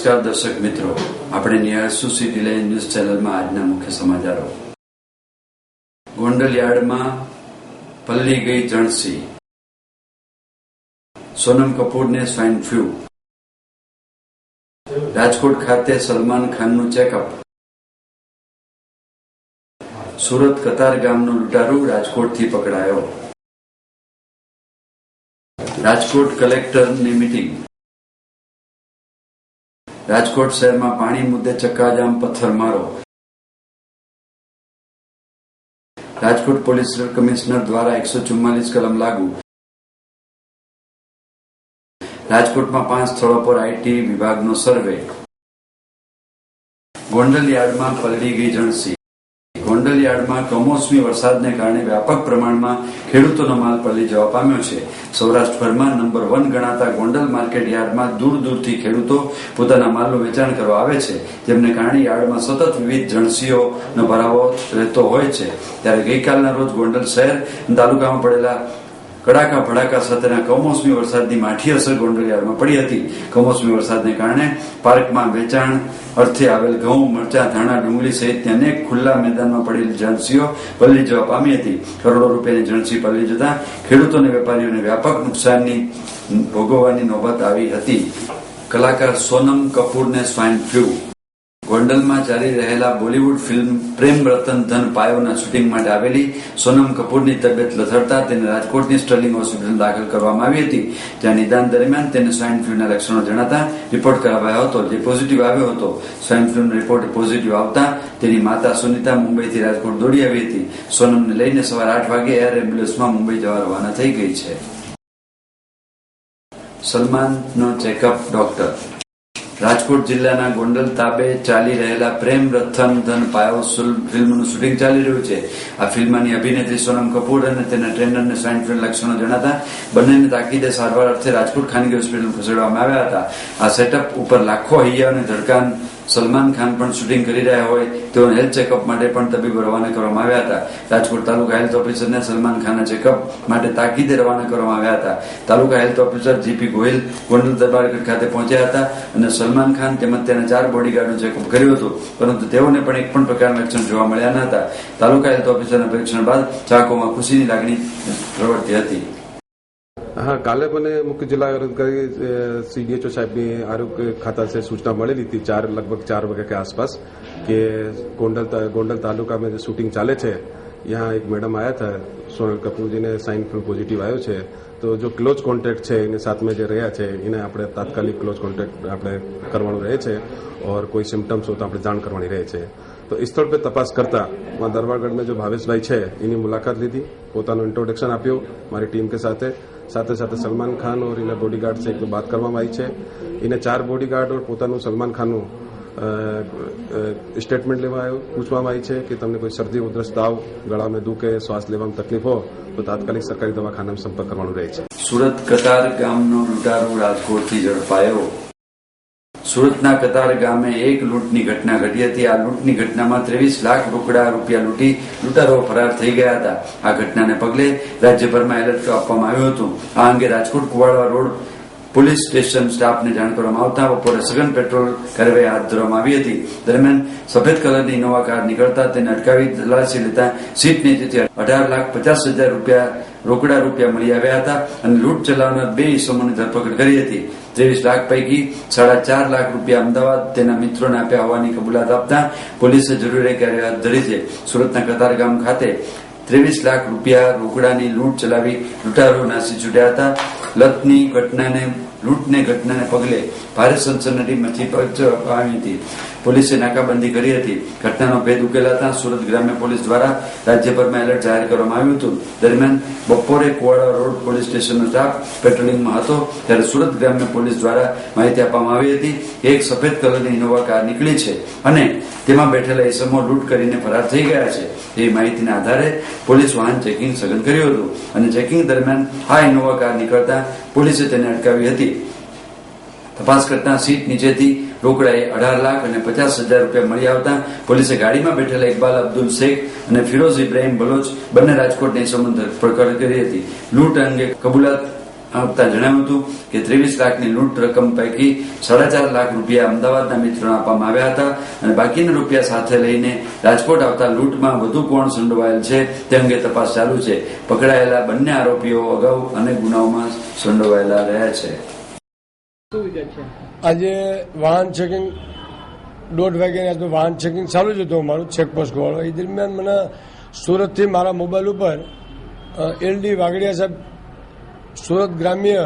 નમસ્કાર દર્શક મિત્રો, આપણે નિહાળશું સિટી લાઈવ ન્યૂઝ ચેનલમાં આજના મુખ્ય સમાચારો. ગોંડલ યાર્ડમાં પલ્લી ગઈ જણસી, સોનમ કપૂરને સ્વાઇન ફ્લૂ. રાજકોટ ખાતે સલમાન ખાનનું ચેકઅપ. સુરત કતાર ગામનો લૂંટારૂ રાજકોટથી પકડાયો. રાજકોટ કલેક્ટરની મીટિંગ. રાજકોટ શહેરમાં પાણી મુદ્દે ચક્કાજામ પથ્થરમારો. રાજકોટ પોલીસ કમિશનર દ્વારા 144 કલમ લાગુ. રાજકોટમાં 5 સ્થળો પર આઈટી વિભાગનો સર્વે. ગોંડલ યાર્ડમાં પલળી ગઈ જણસી. ગોંડલ યાર્ડમાં કમોસમી વરસાદને કારણે વ્યાપક પ્રમાણમાં ખેડૂતોનો માલ પલળી જવા પામ્યો છે. સૌરાષ્ટ્રભરમાં નંબર 1 ગણાતા ગોંડલ માર્કેટ યાર્ડમાં દૂર દૂરથી ખેડૂતો પોતાના માલનું વેચાણ કરવા આવે છે, જેમને કારણે યાર્ડમાં સતત વિવિધ જણસીઓનો ભરાવો રહેતો હોય છે. ત્યારે ગઈકાલના રોજ ગોંડલ શહેર અને તાલુકામાં પડેલા કડાકા ભડાકા સાથેના કમોસમી વરસાદની માઠી અસર ગોંડલ યાર્ડમાં પડી હતી. કમોસમી વરસાદને કારણે પાર્કમાં વેચાણ અર્થે આવેલ ઘઉં, મરચાં, ધાણા, ડુંગળી સહિતની અનેક ખુલ્લા મેદાનમાં પડેલી જણસીઓ પલળી જવા પામી હતી. કરોડો રૂપિયાની જણસી પલળી જતા ખેડૂતો અને વેપારીઓને વ્યાપક નુકસાનની ભોગવવાની નોબત આવી હતી. કલાકાર સોનમ કપૂરને સ્વાઇન ફ્લૂ. ગોંડલમાં ચાલી રહેલા બોલિવૂડ ફિલ્મ પ્રેમ રતન ધન પાયોના શૂટિંગ માટે આવેલી સોનમ કપૂરની તબિયત લથડતા તેને રાજકોટની સ્ટર્લિંગ હોસ્પિટલ દાખલ કરવામાં આવી હતી. જ્યાં નિદાન દરમિયાન તેને સ્વાઇન ફ્લૂના લક્ષણો જણાતા રિપોર્ટ કરાવાયો હતો, જે પોઝિટિવ આવ્યો હતો. સ્વાઇન ફ્લૂનો રિપોર્ટ પોઝિટિવ આવતા તેની માતા સુનિતા મુંબઈથી રાજકોટ દોડી આવી હતી. સોનમને લઈને સવારે 8 વાગે એર એમ્બ્યુલન્સમાં મુંબઈ જવા રવાના થઈ ગઈ છે. સલમાનનો ચેકઅપ ડોક્ટર. રાજકોટ જિલ્લાના ગોંડલ તાબે ચાલી રહેલા પ્રેમ રતન ધન પાયો ફિલ્મનું શૂટિંગ ચાલી રહ્યું છે. આ ફિલ્મની અભિનેત્રી સોનમ કપૂર અને તેના ટ્રેનરને સ્વાઇન ફ્લૂ લક્ષણો જણાતા બંનેને તાકીદે સારવાર અર્થે રાજકોટ ખાનગી હોસ્પિટલ ખસેડવામાં આવ્યા હતા. આ સેટઅપ ઉપર લાખો હૈયાઓને ધડકાન સલમાન ખાન પણ શૂટિંગ કરી રહ્યા હોય તેઓને હેલ્થ ચેકઅપ માટે પણ તબીબો રવાના કરવામાં આવ્યા હતા. રાજકોટ તાલુકા હેલ્થ ઓફિસરને સલમાન ખાનના ચેકઅપ માટે તાકીદે રવાના કરવામાં આવ્યા હતા. Taluka health officer GP Gohil Gondal Darbargadh ખાતે પહોંચ્યા હતા અને સલમાન ખાન તેમજ તેના 4 બોડીગાર્ડનું ચેકઅપ કર્યું હતું, પરંતુ તેઓને પણ એક પણ પ્રકારના લક્ષણ જોવા મળ્યા ન હતા. તાલુકા હેલ્થ ઓફિસરના પરીક્ષણ બાદ ચાહકોમાં ખુશીની લાગણી પ્રવર્તી હતી. हाँ, काले मैंने मुख्य जिला अधिकारी CDHO साहब ने आरोग्य खाता से सूचना मिली थी लगभग 4 बजे के आसपास कि गोंडल तालुका में जो शूटिंग चाले छे यहाँ एक मैडम आया था सोनल कपूर जी ने स्वाइन फ्लू पॉजिटिव आयो छे. तो जो क्लोज कॉन्टेक्ट है इन्हें साथ में जो रहा है इन्हें આપણે તાત્કાલિક ક્લોઝ કોન્ટેક્ટ આપણે કરવાનું રહે છે और कोई सिम्टम्स हो तो આપણે જાણ કરવાની રહે છે. तो इस स्थल पे तपास करता दरबारगढ़ में जो भावेशभाई है इन्हें मुलाकात ली थी, પોતાનું इंट्रोडक्शन આપ્યો મારી ટીમ के साथ साथ सलमान खान और इन्हें बॉडीगार्ड से एक बात કરવામાં આવી છે. इन्हें 4 बॉडीगार्ड और પોતાનું સલમાન ખાનનું સ્ટેટમેન્ટ લેવા આવ્યો. પૂછવામાં આવી છે કે તમને કોઈ શરદી, ઉધરસ, તાવ, ગળામાં દુખે, શ્વાસ લેવામાં તકલીફ હો તો તાત્કાલિક સરકારી દવાખાનામાં સંપર્ક કરવાનો રહે છે. સુરત કતાર ગામનો લૂંટારૂ રાજકોટથી ઝડપાયો. સુરતના કતાર ગામે એક લૂંટની ઘટના ઘટી હતી. આ લૂંટની ઘટનામાં 23 લાખ રોકડા રૂપિયા લૂંટી લૂંટારો ફરાર થઈ ગયા હતા. આ ઘટનાને પગલે રાજ્યભરમાં એલર્ટ આપવામાં આવ્યું હતું. આ અંગે Rajkot Kuvadva road police station સ્ટાફને જાણ કરવામાં આવતા બપોરે સઘન પેટ્રોલ કાર્યવાહી હાથ ધરવામાં આવી હતી. દરમિયાન સફેદ કલરની ઇનોવા કાર નીકળતા તેને અટકાવી તલાશી લેતા સીટ નીચેથી 18,50,000 રૂપિયા રોકડા રૂપિયા મળી આવ્યા હતા અને લૂંટ ચલાવનાર 2 ઇસમોની ધરપકડ કરી હતી. 23 લાખ પૈકી 4.5 લાખ રૂપિયા અમદાવાદ તેના મિત્રોને આપ્યા હોવાની કબૂલાત આપતા પોલીસે જરૂરી કાર્યવાહી હાથ ધરી છે. સુરતના કતાર ગામ ખાતે 23 લાખ રૂપિયા રોકડાની લૂંટ ચલાવી લૂંટારો નાસી છૂટ્યા હતા. લૂંટની ઘટનાને પગલે ભારે સનસનાટી મચી આવી હતી. પોલીસે નાકાબંધી કરી હતી. ઘટનાનો ભેદ ઉકેલાતા સુરત ગ્રામ્ય પોલીસ દ્વારા રાજ્યભરમાં એલર્ટ જાહેર કરવામાં આવ્યું હતું. દરમિયાન બપોરે કુવાડા રોડ પોલીસ સ્ટેશનનો સ્ટાફ પેટ્રોલિંગમાં હતો ત્યારે સુરત ગ્રામ્ય પોલીસ દ્વારા માહિતી આપવામાં આવી હતી કે એક સફેદ કલરની ઇનોવા કાર નીકળી છે અને તેમાં બેઠેલા ઇસમો લૂંટ કરીને ફરાર થઈ ગયા છે. એવી માહિતીના આધારે પોલીસ વાહન ચેકિંગ સઘન કર્યું હતું અને ચેકિંગ દરમિયાન આ ઇનોવા કાર નીકળતા પોલીસે તેને અટકાવી હતી. તપાસ કરતા સીટ નીચેથી રોકડાએ 18,50,000 રૂપિયા મળી આવતા પોલીસે ગાડીમાં બેઠેલા ઇકબાલ અબ્દુલ શેખ અને ફિરોઝ ઇબ્રાહીમ બલોચ બંને રાજકોટની ધરપકડ કરી હતી. લૂંટ અંગે કબૂલાત આપતા જણાવ્યું હતું કે 23 લાખની લૂંટ રકમ પૈકી 4.5 લાખ રૂપિયા અમદાવાદના મિત્રોને આપવામાં આવ્યા હતા અને બાકીના રૂપિયા સાથે લઈને રાજકોટ આવતા લૂંટમાં વધુ કોણ સંડોવાયેલ છે તે અંગે તપાસ ચાલુ છે. પકડાયેલા બંને આરોપીઓ અગાઉ અનેક ગુનાઓમાં સંડોવાયેલા રહ્યા છે. આજે વાહન ચેકિંગ 1:30 વાગ્યાની વાહન ચેકિંગ ચાલુ જ હતું અમારું ચેકપોસ્ટ વાળો. એ દરમિયાન મને સુરતથી મારા મોબાઈલ ઉપર એલડી વાગડિયા સાહેબ સુરત ગ્રામ્ય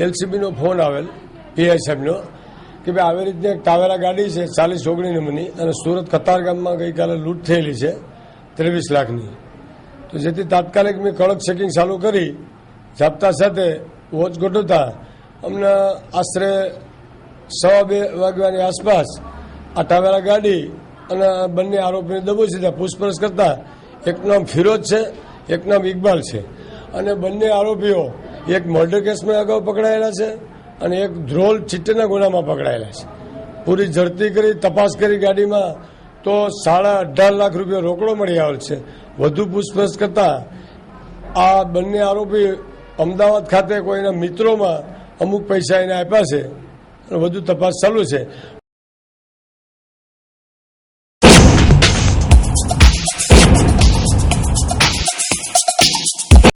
એલસીબીનો ફોન આવેલ પીઆઈ સાહેબનો કે ભાઈ આવી રીતે એક ટાવેરા ગાડી છે 40-19 નંબરની અને સુરત કતાર ગામમાં ગઈકાલે લૂંટ થયેલી છે 23 લાખની. તો જેથી તાત્કાલિક મેં કડક ચેકિંગ ચાલુ કરી જાપ્તા સાથે વોચ ગોઠવતા અમને આશરે 2:15 વાગ્યાની આસપાસ આ ટાવેરા ગાડી અને બંને આરોપીને દબોચી દીધા. પૂછપરછ કરતા એક નામ ફિરોજ છે, એક નામ ઇકબાલ છે અને બંને આરોપીઓ એક મર્ડર કેસમાં અગાઉ પકડાયેલા છે અને એક ધ્રોલ ચીટના ગુનામાં પકડાયેલા છે. પૂરી ઝડપી કરી તપાસ કરી ગાડીમાં તો 18.5 લાખ રૂપિયા રોકડો મળી આવેલ છે. વધુ પૂછપરછ કરતા આ બંને આરોપી અમદાવાદ ખાતે કોઈના મિત્રોમાં અમુક પૈસા એને આપ્યા છે અને વધુ તપાસ ચાલુ છે.